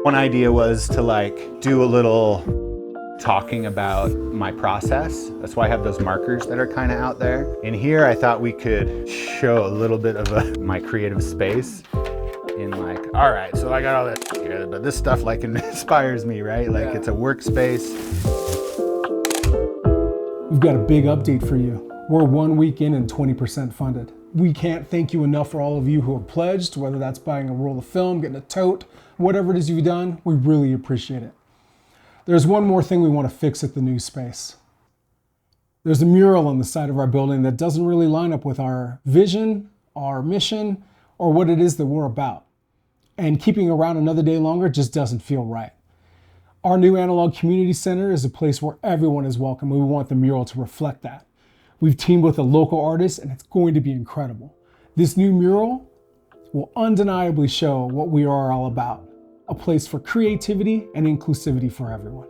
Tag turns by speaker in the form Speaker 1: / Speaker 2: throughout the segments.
Speaker 1: One idea was to like do a little talking about my process. That's why I have those markers that are kind of out there. In here, I thought we could show a little bit of my creative space in like, all right, so I got all that here, but this stuff like inspires me, right? Like It's a workspace.
Speaker 2: We've got a big update for you. We're 1 week in and 20% funded. We can't thank you enough for all of you who have pledged, whether that's buying a roll of film, getting a tote, whatever it is you've done, we really appreciate it. There's one more thing we want to fix at the new space. There's a mural on the side of our building that doesn't really line up with our vision, our mission, or what it is that we're about. And keeping around another day longer just doesn't feel right. Our new Analog Community Center is a place where everyone is welcome, and we want the mural to reflect that. We've teamed with a local artist, and it's going to be incredible. This new mural will undeniably show what we are all about, a place for creativity and inclusivity for everyone.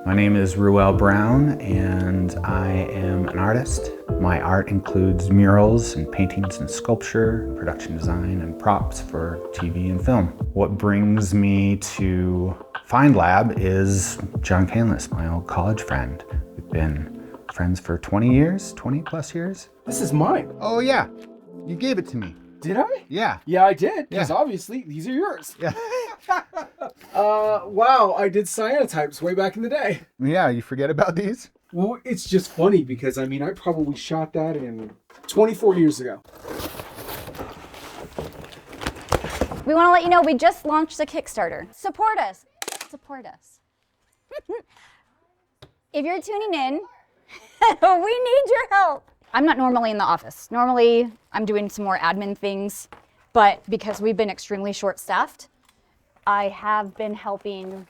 Speaker 1: My name is Ruel Brown, and I am an artist. My art includes murals and paintings and sculpture, production design, and props for TV and film. What brings me to Find Lab is John Canlis, my old college friend. We've been friends for 20 years, 20 plus years.
Speaker 2: This is mine.
Speaker 1: Oh yeah, you gave it to me.
Speaker 2: Did I?
Speaker 1: Yeah.
Speaker 2: Yeah, I did, because
Speaker 1: Yeah.
Speaker 2: obviously these are yours.
Speaker 1: Yeah.
Speaker 2: Wow, I did cyanotypes way back in the day.
Speaker 1: Yeah, you forget about these?
Speaker 2: Well, it's just funny because, I mean, I probably shot that in 24 years ago.
Speaker 3: We want to let you know we just launched a Kickstarter. Support us. Support us. If you're tuning in, we need your help. I'm not normally in the office. Normally, I'm doing some more admin things, but because we've been extremely short-staffed, I have been helping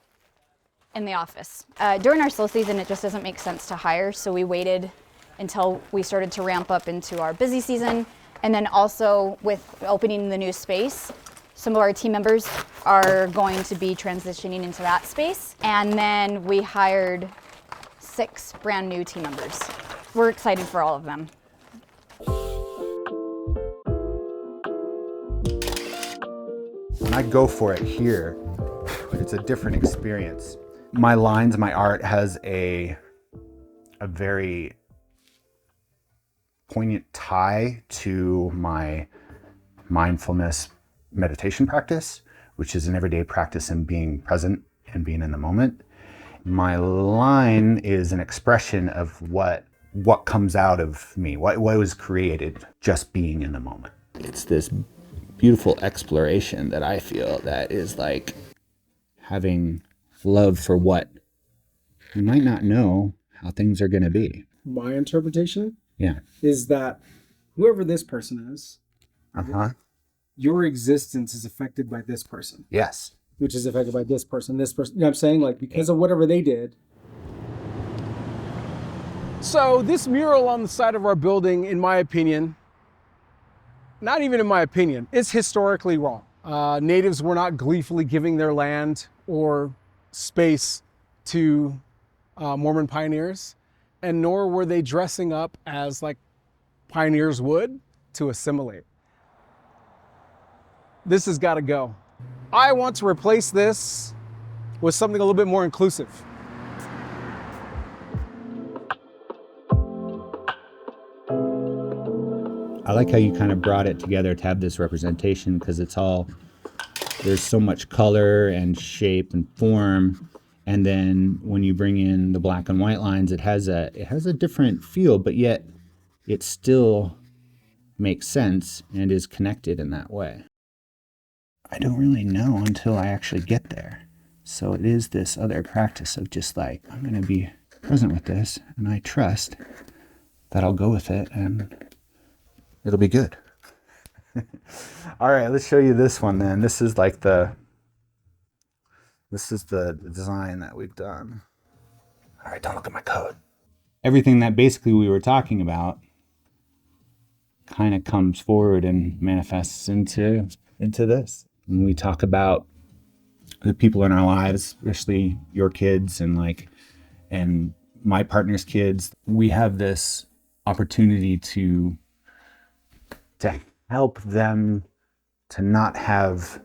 Speaker 3: in the office. During our slow season, it just doesn't make sense to hire, so we waited until we started to ramp up into our busy season. And then also with opening the new space, some of our team members are going to be transitioning into that space. And then we hired 6 brand new team members. We're excited for all of them.
Speaker 1: When I go for it here, it's a different experience. My lines, my art has a very poignant tie to my mindfulness meditation practice, which is an everyday practice in being present and being in the moment. My line is an expression of what comes out of me, what was created just being in the moment. It's this beautiful exploration that I feel that is like having love for what you might not know how things are going to be.
Speaker 2: My interpretation
Speaker 1: Yeah.
Speaker 2: is that whoever this person is, your existence is affected by this person,
Speaker 1: Yes.
Speaker 2: which is affected by this person, this person. You know what I'm saying? Like, because of whatever they did. So this mural on the side of our building, in my opinion, not even in my opinion, is historically wrong. Natives were not gleefully giving their land or space to Mormon pioneers, and nor were they dressing up as like pioneers would to assimilate. This has got to go. I want to replace this with something a little bit more inclusive.
Speaker 1: I like how you kind of brought it together to have this representation, because there's so much color and shape and form. And then when you bring in the black and white lines, it has a different feel, but yet it still makes sense and is connected in that way. I don't really know until I actually get there. So it is this other practice of just like, I'm going to be present with this, and I trust that I'll go with it and it'll be good. All right, let's show you this one then. This is the design that we've done. All right, don't look at my code. Everything that basically we were talking about kind of comes forward and manifests into this. When we talk about the people in our lives, especially your kids and my partner's kids, we have this opportunity to help them to not have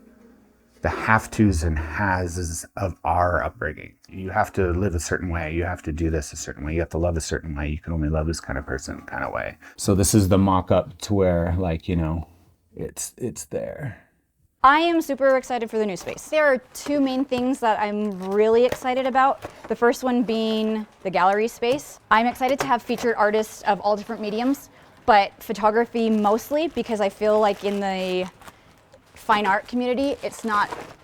Speaker 1: the have-tos and has of our upbringing. You have to live a certain way. You have to do this a certain way. You have to love a certain way. You can only love this kind of person kind of way. So this is the mock-up to where, like, you know, it's there.
Speaker 3: I am super excited for the new space. There are two main things that I'm really excited about. The first one being the gallery space. I'm excited to have featured artists of all different mediums, but photography mostly, because I feel like in the fine art community, it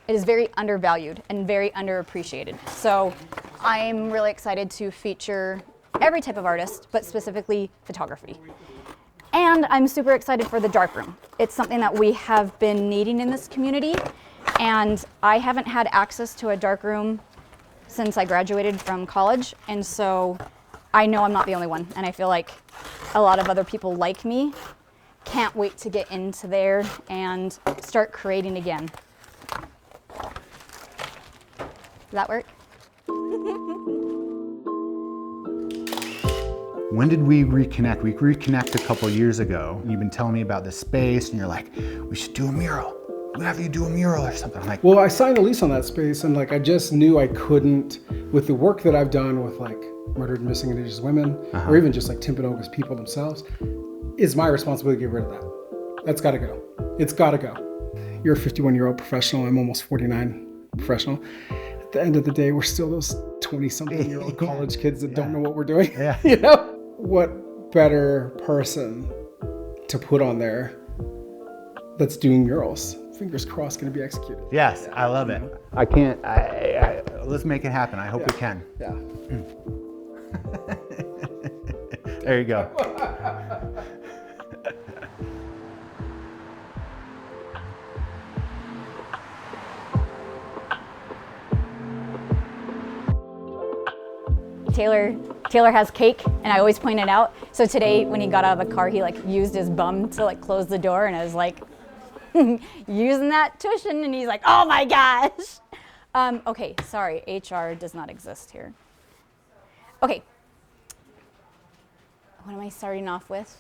Speaker 3: is very undervalued and very underappreciated. So I'm really excited to feature every type of artist, but specifically photography. And I'm super excited for the darkroom. It's something that we have been needing in this community, and I haven't had access to a darkroom since I graduated from college, and so I know I'm not the only one, and I feel like a lot of other people like me can't wait to get into there and start creating again. Does that work?
Speaker 1: When did we reconnect? We reconnected a couple years ago. You've been telling me about this space and you're like, we should do a mural. We'll have you do a mural or something. I'm like,
Speaker 2: Well, I signed a lease on that space, and like I just knew I couldn't, with the work that I've done with like murdered, missing, and indigenous women, or even just like Timpanogos people themselves, it's my responsibility to get rid of that. That's got to go. It's got to go. You're a 51-year-old professional. I'm almost 49 professional. At the end of the day, we're still those 20-something-year-old college kids that don't know what we're doing.
Speaker 1: Yeah.
Speaker 2: You know, what better person to put on there that's doing murals? Fingers crossed, going to be executed.
Speaker 1: yes, I love it. Let's make it happen. I hope we can.
Speaker 2: Yeah.
Speaker 1: There you go.
Speaker 3: Taylor has cake, and I always point it out. So today when he got out of the car, he like used his bum to like close the door, and I was like using that cushion, and he's like, oh my gosh. Okay, sorry, HR does not exist here. Okay, what am I starting off with?